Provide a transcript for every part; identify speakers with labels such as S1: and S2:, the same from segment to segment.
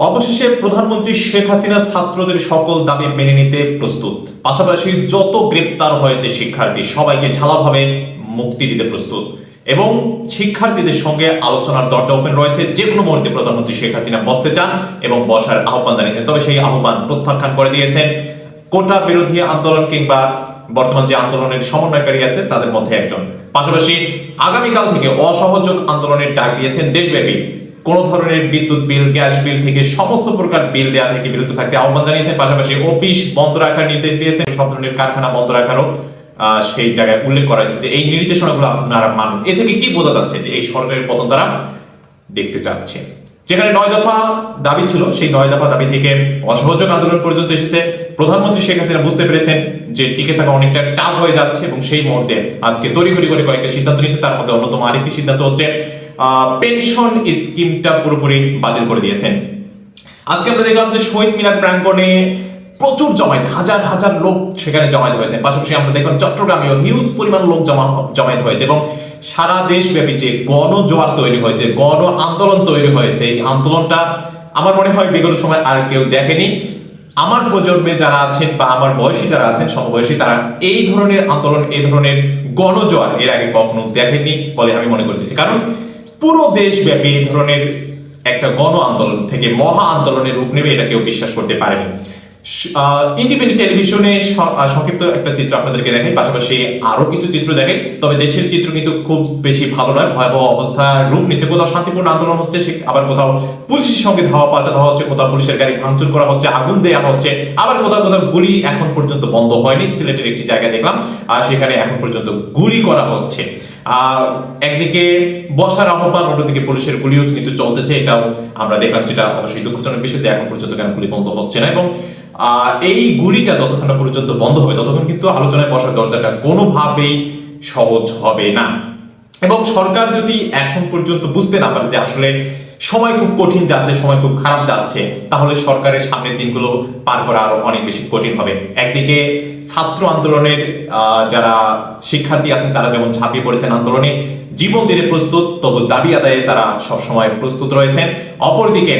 S1: অবশেষে প্রধানমন্ত্রী শেখ হাসিনা ছাত্রদের সকল দাবি মেনে নিতে প্রস্তুত। পাশাপাশি যত গ্রেপ্তার হয়েছে শিক্ষার্থী সবাইকে ঢালাভাবে মুক্তি দিতে প্রস্তুত এবং শিক্ষার্থীদের সঙ্গে আলোচনার দরজা ওপেন রয়েছে। যে কোনো মুহূর্তে প্রধানমন্ত্রী শেখ হাসিনা বসতে চান এবং বসার আহ্বান জানিয়েছেন, তবে সেই আহ্বান প্রত্যাখ্যান করে দিয়েছেন কোটা বিরোধী আন্দোলন কিংবা বর্তমান যে আন্দোলনের সমন্বয়কারী আছে তাদের মধ্যে একজন। পাশাপাশি আগামীকাল থেকে অসহযোগ আন্দোলনের ডাক দিয়েছেন দেশব্যাপী। কোন ধরনের বিদ্যুৎ বিল, গ্যাস বিল থেকে সমস্ত প্রকার বিল দেওয়া থেকে বিরত থাকতে আহ্বান জানিয়েছেন। পাশাপাশি অফিস বন্ধ রাখার নির্দেশ দিয়েছেন, সব ধরনের কারখানা বন্ধ রাখারও সেই জায়গায় উল্লেখ করা হয়েছে যে এই নির্দেশনাগুলো আপনারা মানুন। এ থেকে কি বোঝা যাচ্ছে যে এই সরকারের পতন তারা দেখতে চাচ্ছে। যেখানে 9 দফা দাবি ছিল, সেই 9 দফা দাবি থেকে অসহযোগ আন্দোলন পর্যন্ত এসেছে। প্রধানমন্ত্রী শেখ হাসিনা বুঝতে পেরেছেন যে টিকে থাকা অনেকটা টাফ হয়ে যাচ্ছে এবং সেই মুহূর্তে আজকে তড়িঘড়ি করে কয়েকটা সিদ্ধান্ত নিয়েছে। তার মধ্যে অন্যতম আরেকটি সিদ্ধান্ত হচ্ছে পেনশন স্কিমটা পুরোপুরি বাতিল করে দিয়েছেন। আজকে আমরা দেখলাম যে শহীদ মিনার প্রাঙ্গণে প্রচুর জমায়েত, হাজার হাজার লোক সেখানে জমায়েত হয়েছে। পাশাপাশি আমরা দেখলাম চট্টগ্রামেও হিউজ পরিমাণ লোক জমায়েত হয়েছে এবং সারা দেশব্যাপী যে গণজোয়ার তৈরি হয়েছে, গণ আন্দোলন তৈরি হয়েছে, এই আন্দোলনটা আমার মনে হয় বিগত সময় আর কেউ দেখেনি। আমার প্রজন্মে যারা আছেন বা আমার বয়সী যারা আছেন, সমবয়সী, তারা এই ধরনের আন্দোলন, এই ধরনের গণজোয়ার এর আগে কখনো দেখেননি বলে আমি মনে করতেছি। কারণ পুরো দেশব্যাপী এই ধরনের একটা গণ আন্দোলন থেকে মহা আন্দোলনের রূপ নেবে এটা কেউ বিশ্বাস করতে পারেনি। ইন্ডিপেন্ডেন্ট টেলিভিশনে সংক্ষিপ্ত একটা চিত্র আপনাদেরকে দেখাই, পাশাপাশি আরো কিছু চিত্র দেখাই। তবে দেশের চিত্র কিন্তু খুব বেশি ভালো নয়, ভয়াবহ অবস্থার রূপ নিচ্ছে। কোথাও শান্তিপূর্ণ আন্দোলন হচ্ছে, আবার কোথাও পুলিশের সঙ্গে ধাওয়া পাল্টা ধাওয়া হচ্ছে, কোথাও পুলিশের গাড়ি ভাঙচুর করা হচ্ছে, আগুন দেওয়া হচ্ছে, আবার কোথাও কোথাও গুলি এখন পর্যন্ত বন্ধ হয়নি। সিলেটের একটি জায়গায় দেখলাম আর সেখানে এখন পর্যন্ত গুলি করা হচ্ছে। একদিকে বসার আহ্বান, অন্যদিকে পুলিশের গুলিও কিন্তু চলতেছে। এটাও আমরা দেখলাম, যেটা অবশ্যই দুঃখজনক বিষয় যে এখন পর্যন্ত কেন গুলি বন্ধ হচ্ছে না। এবং এই গুলিটা যতক্ষণ পর্যন্ত বন্ধ হবে ততক্ষণ কিন্তু আলোচনায় বসার দরজাটা কোনোভাবেই সহজ হবে না। এবং সরকার যদি এখন পর্যন্ত বুঝতে না পারে যে আসলে সময় খুব কঠিন যাচ্ছে, সময় খুব খারাপ যাচ্ছে, তাহলে সরকারের সামনের দিনগুলো পার করা আরো অনেক বেশি কঠিন হবে। একদিকে ছাত্র আন্দোলনের যারা শিক্ষার্থী আছেন তারা যেমন ঝাঁপিয়ে পড়েছেন আন্দোলনে, জীবন দিতে প্রস্তুত, তবু দাবি আদায়ে তারা সবসময় প্রস্তুত রয়েছেন। অপরদিকে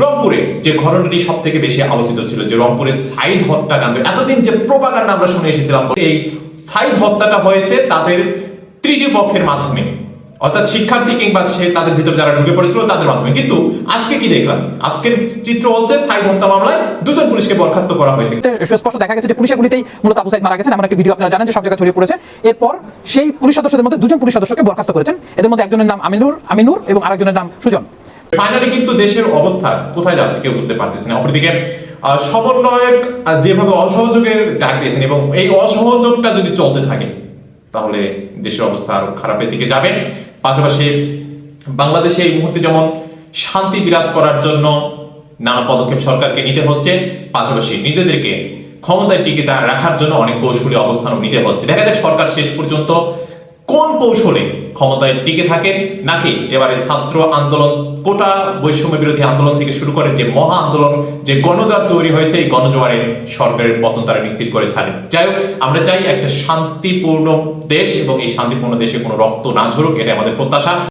S1: রংপুরে যে ঘটনাটি সব থেকে বেশি আলোচিত ছিল, যে রংপুরে সাইদ হত্যাকাণ্ড, এতদিন যে প্রোপাগান্ডা আমরা শুনে এসেছিলাম, এই সাইদ হত্যাটা হয়েছে তাদের তৃতীয় পক্ষের মাধ্যমে, অর্থাৎ শিক্ষার্থী কিংবা সে তাদের ভিতর যারা ঢুকে পড়েছিল তাদের মাধ্যমে। কিন্তু আজকে কি দেখলাম, আজকের চিত্র হচ্ছে সাইদ হত্যা মামলায় 2 জন পুলিশকে বরখাস্ত করা হয়েছে।
S2: স্পষ্ট দেখা গেছে যে পুলিশের গুলিতেই মূলত আবু সাইদ মারা গেছেন। এমন একটা ভিডিও আপনারা জানেন যে সব জায়গায় ছড়িয়ে পড়েছে। এরপর সেই পুলিশ সদস্যদের মধ্যে 2 জন পুলিশ সদস্যকে বরখাস্ত করেছেন। এদের মধ্যে একজনের নাম আমিনুর এবং আরেকজনের নাম সুজন।
S1: ফাইনালি কিন্তু দেশের অবস্থা কোথায় যাচ্ছে কেউ বুঝতে পারতেছে না। অপরদিকে সমন্বয়ক যেভাবে অসহযোগের ডাক দিয়েছেন এবং এই অসহযোগটা যদি চলতে থাকে তাহলে দেশের অবস্থা আরো খারাপের দিকে যাবে। পাশাপাশি বাংলাদেশে এই মুহূর্তে যেমন শান্তি বিরাজ করার জন্য নানা পদক্ষেপ সরকারকে নিতে হচ্ছে, পাশাপাশি নিজেদেরকে ক্ষমতায় টিকে রাখার জন্য অনেক কৌশলী অবস্থানও নিতে হচ্ছে। দেখা যাক সরকার শেষ পর্যন্ত কোন কৌশলে ক্ষমতায় টিকে থাকে, নাকি এবারে ছাত্র আন্দোলন, কোটা বৈষম্য বিরোধী আন্দোলন থেকে শুরু করে যে মহা আন্দোলন, যে গণজোয়ার তৈরি হয়েছে, এই গণজোয়ারে সরকারের পতন তারা নিশ্চিত করে ছাড়ে। যাই হোক, আমরা চাই একটা শান্তিপূর্ণ দেশ এবং এই শান্তিপূর্ণ দেশে কোনো রক্ত না ঝরুক, এটা আমাদের প্রত্যাশা।